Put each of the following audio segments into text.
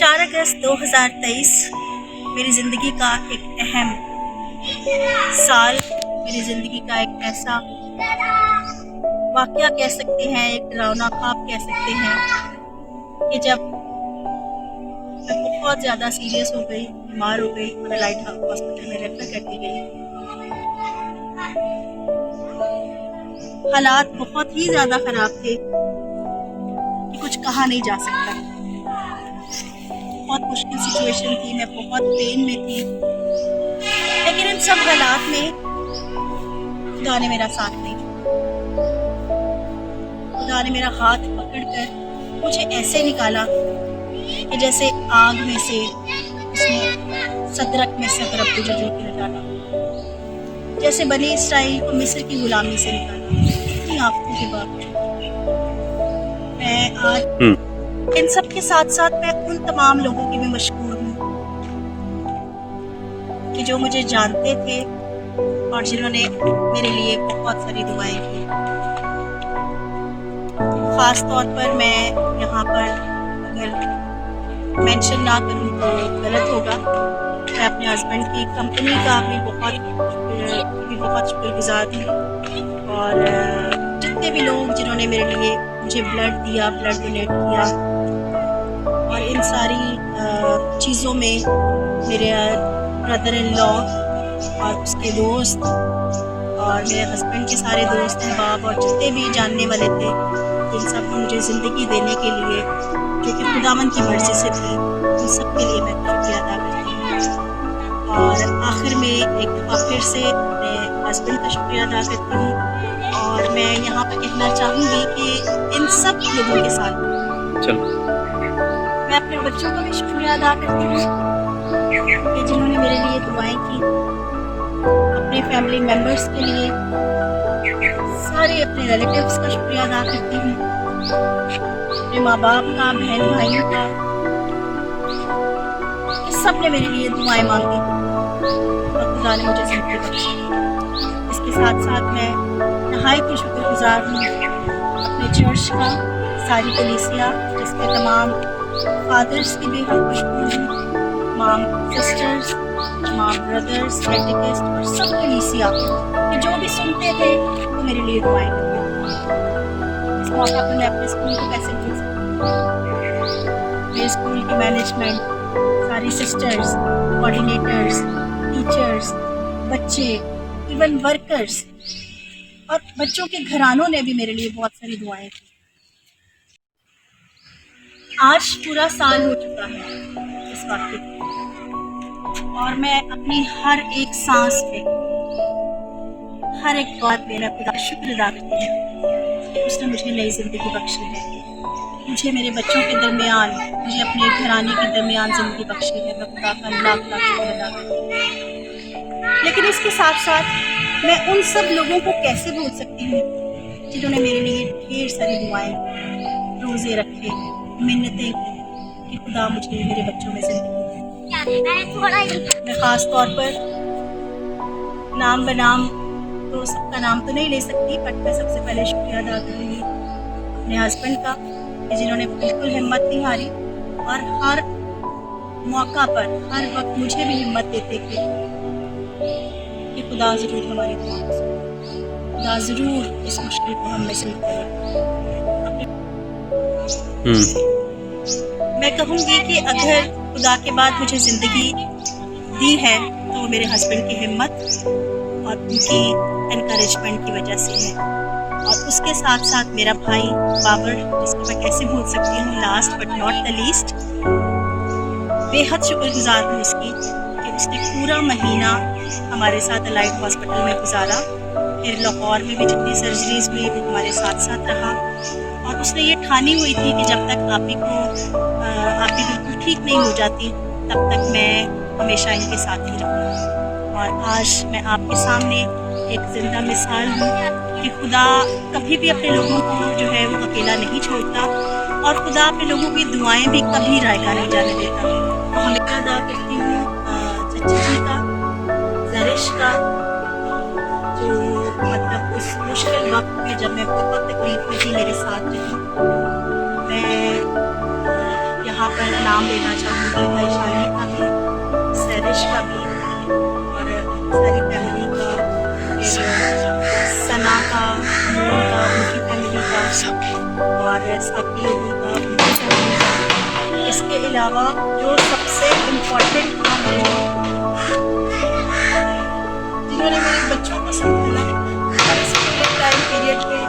4 अगस्त 2023 मेरी ज़िंदगी का एक अहम साल, मेरी ज़िंदगी का एक ऐसा वाक़या कह सकते हैं, एक डरावना ख्वाब कह सकते हैं कि जब मैं बहुत ज़्यादा सीरियस हो गई, बीमार हो गई और लाइट हॉस्पिटल में रेफर कर दी गई। हालात बहुत ही ज़्यादा ख़राब थे कि कुछ कहा नहीं जा सकता। बहुत मुश्किल सिचुएशन थी, मैं बहुत पेन में थी, लेकिन इन सब हालात में खुदा ने मेरा साथ नहीं छोड़ा। खुदा ने मेरा हाथ पकड़कर मुझे ऐसे निकाला कि जैसे आग में से उसने सदरक में से अगर मुझे जो के निकाला, जैसे बनी इसराइल को मिस्र की गुलामी से निकाला। इतनी आफतों के बाद मैं आज इन सब के साथ साथ मैं उन तमाम लोगों की भी मशकूर हूँ कि जो मुझे जानते थे और जिन्होंने मेरे लिए बहुत सारी दुआएं की। ख़ास तौर पर मैं यहाँ पर अगर मेंशन ना करूँ तो गलत होगा। मैं अपने हस्बैंड की कंपनी का भी बहुत शुक्रगुजार हूँ, और जितने भी लोग जिन्होंने मेरे लिए मुझे ब्लड दिया, ब्लड डोनेट किया, और इन सारी चीज़ों में मेरे ब्रदर इन लॉ और उसके दोस्त और मेरे हस्बैंड के सारे दोस्त अहबाब और जितने भी जानने वाले थे, इन सब को मुझे ज़िंदगी देने के लिए जो कि खुदावन की मर्ज़ी से थी, उन सब के लिए मैं शुक्रिया अदा करती हूँ। और आखिर में एक दफ़ा फिर से अपने हस्बैंड का शुक्रिया अदा करती हूँ, और मैं यहाँ पर कहना चाहूँगी कि इन सब लोगों के साथ मैं अपने बच्चों का भी शुक्रिया अदा करती हूँ कि जिन्होंने मेरे लिए दुआएं की, अपने फैमिली मेम्बर्स के लिए, सारे अपने रिलेटिव्स का शुक्रिया अदा करती हूँ, अपने माँ बाप का, बहन भाइयों का, सब ने मेरे लिए दुआएं मांगी और खुदा ने मुझे ज़िंदगी बख्शी। इसके साथ साथ मैं नहायत ही शुक्रगुजार हूँ अपने चर्च का, सारी कलीसिया जिसके तमाम फादर्स की भी हम मशहूर हूँ, माम सिस्टर्स, माम ब्रदर्स, कैटेकिस्ट और सब कलीसिया कि जो भी सुनते थे वो मेरे लिए दुआएं करते थे। इस मौके पर मैं अपने स्कूल को कैसे भूल सकती हूँ। मेरे स्कूल की मैनेजमेंट, सारी सिस्टर्स, कोऑर्डिनेटर्स, टीचर्स, बच्चे, इवन वर्कर्स और बच्चों के घरानों ने भी मेरे लिए बहुत सारी दुआएं की। आज पूरा साल हो चुका है इस वाक़ये को, और मैं अपनी हर एक सांस पे, हर एक बात में मैं खुदा का शुक्र अदा करती हूँ कि उसने मुझे नई ज़िंदगी बख्शी है, मुझे मेरे बच्चों के दरमियान, मुझे अपने घराने के दरमियान ज़िंदगी बख्शी है। मैं खुदा का लाख लाख शुक्र अदा करती हूँ। लेकिन इसके साथ साथ मैं उन सब लोगों को कैसे भूल सकती हूँ जिन्होंने मेरे लिए ढेर सारी दुआएं, रोज़े रखे, मिन्नतें की कि खुदा मुझे मेरे बच्चों में ज़िंदगी दे। मैं ख़ास तौर पर नाम बनाम तो सबका नाम तो नहीं ले सकती, बट मैं सबसे पहले शुक्रिया अदा करूँगी अपने हस्बैंड का कि जिन्होंने बिल्कुल हिम्मत नहीं हारी और हर मौका पर, हर वक्त मुझे भी हिम्मत देते थे कि खुदा ज़रूर हमारी दुआ को सुने, खुदा ज़रूर इस मुश्किल को हम में से निकालेगा। मैं कहूँगी कि अगर खुदा के बाद मुझे ज़िंदगी दी है तो वो मेरे हस्बैंड की हिम्मत और उनकी एनकरेजमेंट की वजह से है, और उसके साथ साथ मेरा भाई बाबर, जिसको मैं कैसे भूल सकती हूँ, last but not the least, बेहद शुक्रगुजार हूँ उसकी कि उसने पूरा महीना हमारे साथ अलाइड हॉस्पिटल में गुजारा, फिर लाहौर में भी जितनी सर्जरीज हुई वो हमारे साथ साथ रहा, और उसने ये ठानी हुई थी कि जब तक आपी बिल्कुल ठीक नहीं हो जाती तब तक मैं हमेशा इनके साथ ही रहूँगी। और आज मैं आपके सामने एक ज़िंदा मिसाल हूँ कि खुदा कभी भी अपने लोगों को जो है वो अकेला नहीं छोड़ता, और खुदा अपने लोगों की दुआएं भी कभी रायगा नहीं जाने देता। तो हमें अदा करती हूँ चच्ची जी का, जरिश का, जो मतलब उस मुश्किल वक्त में जब मैं बहुत तकलीफ में थी मेरे साथ रही। मैं यहाँ पर नाम लेना चाहूँगी वैशाली का भी, सरिश का भी और सारी फैमिली का, फिर सना का, नूर का, उनकी फैमिली का और साथी लोगों का, उनकी फैमिली का। इसके अलावा जो सबसे इम्पोर्टेंट काम है जिन्होंने मेरे बच्चों को संभाला और इस टाइम पीरियड पे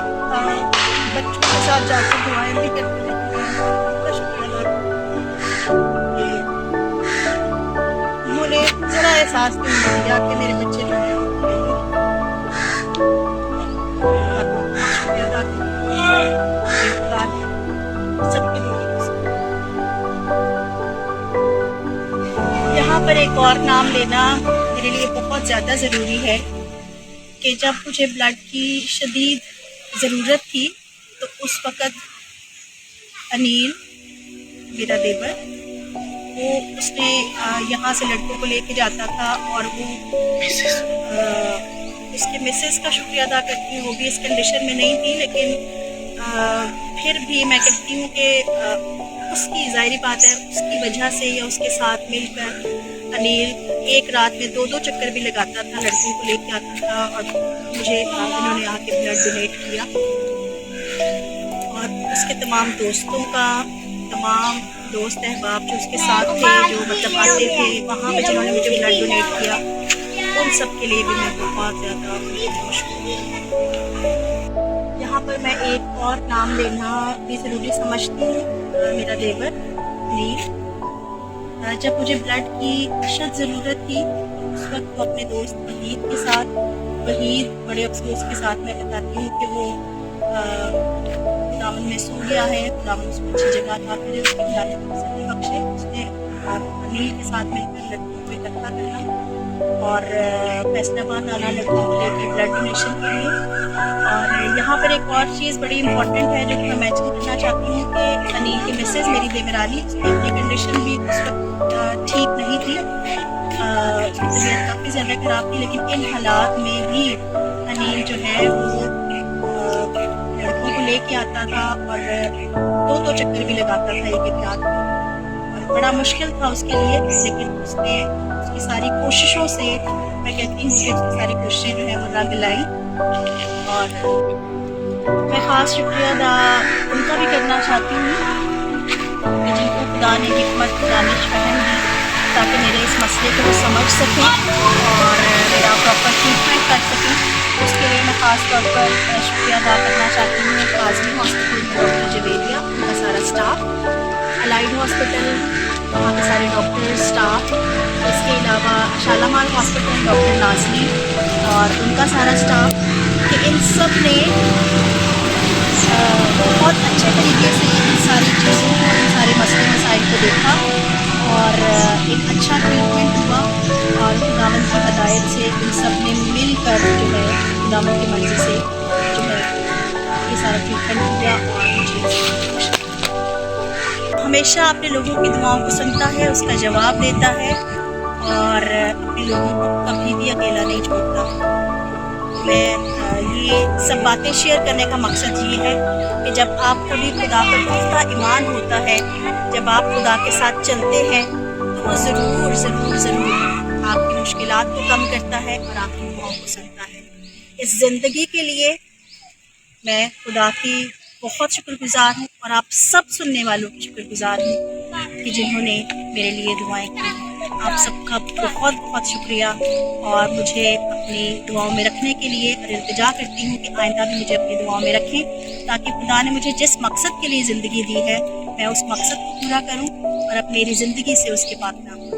बच्चों के साथ जाकर दुआएं भी करती रहती हैं, उनका शुक्रिया अदा करती हूँ। उन्होंने ज़रा एहसास भी नहीं दिया कि मेरे बच्चे जो हैं शुक्रिया अदा करती हूँ सबके लिए। यहाँ पर एक और नाम लेना मेरे लिए बहुत ज़्यादा ज़रूरी है कि जब मुझे ब्लड की शदीद ज़रूरत थी तो उस वक़्त अनिल मेरा देवर वो उसने यहाँ से लड़कों को लेके जाता था और वो उसके मिसेस का शुक्रिया अदा करती हूँ। वो भी इस कंडीशन में नहीं थी लेकिन फिर भी मैं कहती हूँ कि उसकी ज़ाहिरी बात है उसकी वजह से या उसके साथ मिलकर अनिल एक रात में 2-2 चक्कर भी लगाता था, लड़कों को लेके आता था और मुझे इन्होंने आके ब्लड डोनेट किया। और उसके तमाम दोस्तों का, तमाम दोस्त अहबाब जो उसके साथ थे, जो मतलब आते थे वहाँ पे जिन्होंने मुझे ब्लड डोनेट किया, उन सब के लिए भी मैं बहुत ज़्यादा खुश। यहाँ पर मैं एक और नाम लेना भी ज़रूरी समझती हूँ, मेरा देवर नील। जब मुझे ब्लड की अशद ज़रूरत थी उस वक्त वो अपने दोस्त वहीद के साथ, वहीद बड़े अफसोस के साथ मैं बताती हूँ कि वो खुदावंद में सो गया है, खुदावंद उसको अच्छी जगह था, फिर उसकी खुदाने को सही बख्शे। उसने अनिल के साथ मिलकर लड़कों को इकट्ठा करना और फैसलाबाद आना लड़कों को लेकर ब्लड डोनेशन के लिए। और यहाँ पर एक और चीज़ बड़ी इंपॉर्टेंट है जो मैं मेंशन करना चाहती हूँ कि अनिल की मिसेज मेरी देवरानी, उसकी अपनी कंडीशन भी उस वक्त ठीक नहीं थी, तबीयत काफ़ी ज़्यादा ख़राब थी, लेकिन इन हालात में भी अनिल जो है वो लड़कों को लेके आता था और 2-2 चक्कर भी लगाता था एक रात में और बड़ा मुश्किल था उसके लिए, लेकिन उसने उसकी सारी कोशिशों से, मैं कहती हूँ कि उसकी सारी कोशिशें जो है वो रंग लाई। और मैं ख़ास शुक्रिया अदा उनका भी करना चाहती हूँ कि जिनको खुदा ने हिकमत दानिश फहम दी ताकि मेरे इस मसले को वो समझ सकें और मेरा प्रॉपर ट्रीटमेंट कर सकें। उसके लिए मैं ख़ास तौर पर शुक्रिया अदा करना चाहती हूँ काज़मी हॉस्पिटल में डॉक्टर जवेदिया, उनका सारा स्टाफ, अलाइड हॉस्पिटल वहाँ के सारे डॉक्टर स्टाफ, इसके अलावा शालामार हॉस्पिटल डॉक्टर नाज़नी और उनका सारा स्टाफ, कि इन सब ने बहुत अच्छे तरीके से इन सारी चीज़ों को, इन सारे मसले मसाइल को देखा और एक अच्छा ट्रीटमेंट हुआ और खुदावंद की हदायत से इन सब ने मिलकर जो है खुदावंद की मर्ज़ी से जो है ये सारा ट्रीटमेंट किया और मुझे हमेशा अपने लोगों की दुआओं को सुनता है, उसका जवाब देता है और अपने लोगों को कभी भी अकेला नहीं छोड़ता। मैं ये सब बातें शेयर करने का मकसद ये है कि जब आपको भी खुदा पर पुख्ता ईमान होता है, जब आप खुदा के साथ चलते हैं तो वो ज़रूर ज़रूर ज़रूर आपकी मुश्किलात को कम करता है और आपकी दुआओं को सुनता है। इस ज़िंदगी के लिए मैं खुदा की बहुत शुक्रगुज़ार हूँ और आप सब सुनने वालों की शुक्रगुज़ार हूँ कि जिन्होंने मेरे लिए दुआएं की। आप सबका बहुत बहुत शुक्रिया और मुझे अपनी दुआओं में रखने के लिए और इल्तिजा करती हूँ कि आइंदा भी मुझे अपनी दुआओं में रखें ताकि खुदा ने मुझे जिस मकसद के लिए ज़िंदगी दी है मैं उस मकसद को पूरा करूँ और अपनी ज़िंदगी से उसके पाक नाम को